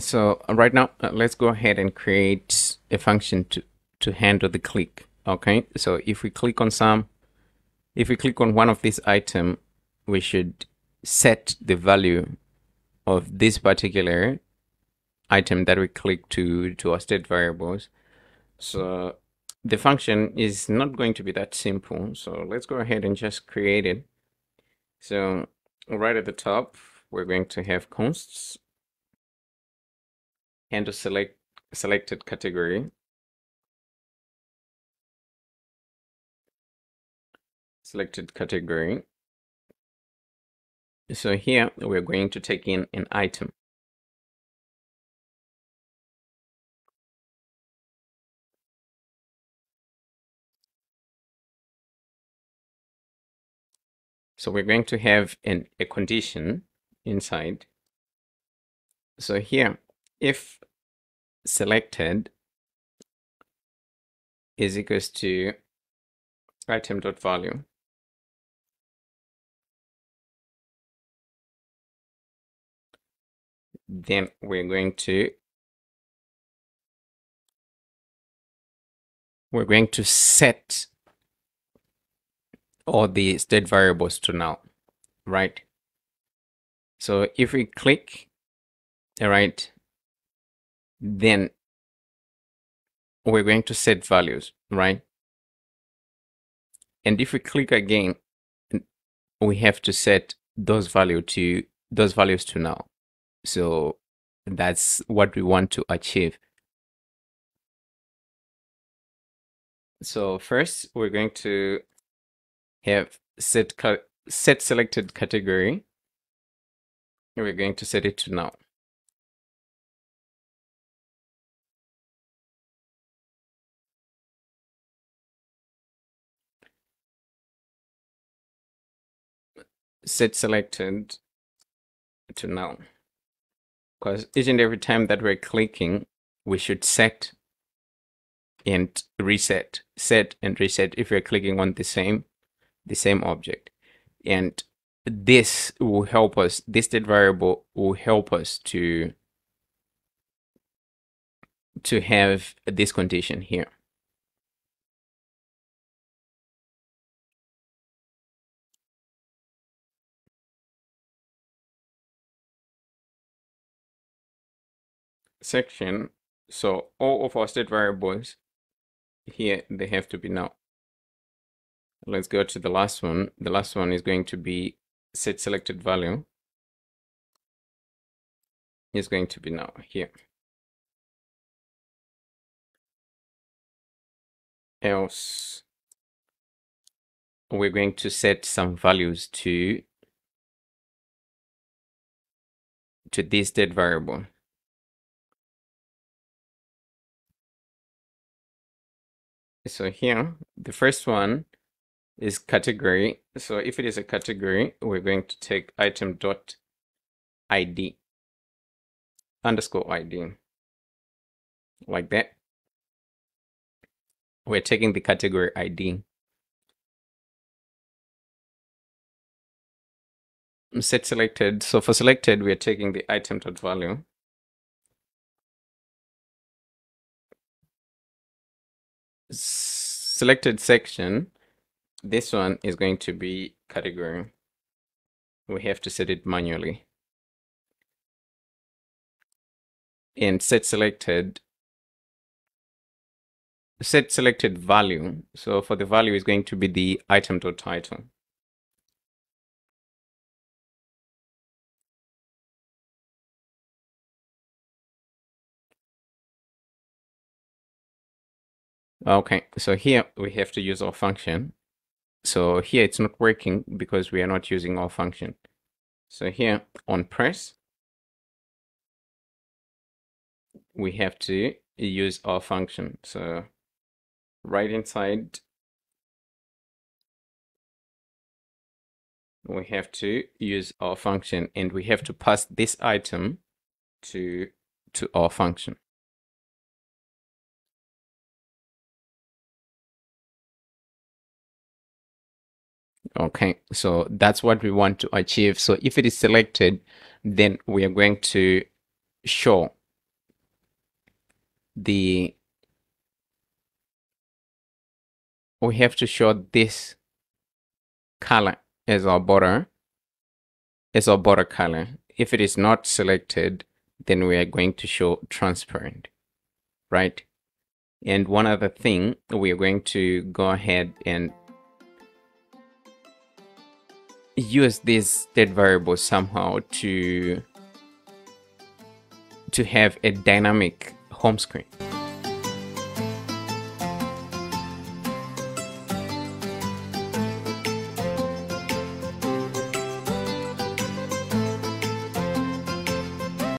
So right now, let's go ahead and create a function to handle the click. Okay, so if we click on one of these item, we should set the value of this particular item that we click to our state variables. So the function is not going to be that simple. So let's go ahead and just create it. So right at the top, we're going to have consts and to selected category. Selected category. So here we're going to take in an item. So we're going to have a condition inside. So here, if selected is equals to item.value, then we're going to set all the state variables to null, right? So if we click, all right, then we're going to set values, right? And if we click again, we have to set those values to null. So that's what we want to achieve. So first, we're going to have set selected category. We're going to set it to null. Set selected to null. Because each and every time that we're clicking, we should set and reset, set and reset if we're clicking on the same object. And this will help us, this state variable will help us to have this condition here. Section. So all of our state variables here, they have to be null. Let's go to the last one. The last one is going to be set selected value is going to be null here. Else we're going to set some values to this state variable. So here, the first one is category. So if it is a category, we're going to take item.id underscore ID like that. We're taking the category ID. Set selected. So for selected, we are taking the item.value. Selected section, this one is going to be category. We have to set it manually. And set selected value. So for the value is going to be the item.title. Okay, so here we have to use our function. So here it's not working because we are not using our function. So here on press, we have to use our function. So right inside, we have to use our function and we have to pass this item to our function. Okay, so that's what we want to achieve. So if it is selected, then we are going to show we have to show this color as our border color. If it is not selected, then we are going to show transparent, right? And one other thing, we are going to go ahead and use this state variable somehow to have a dynamic home screen.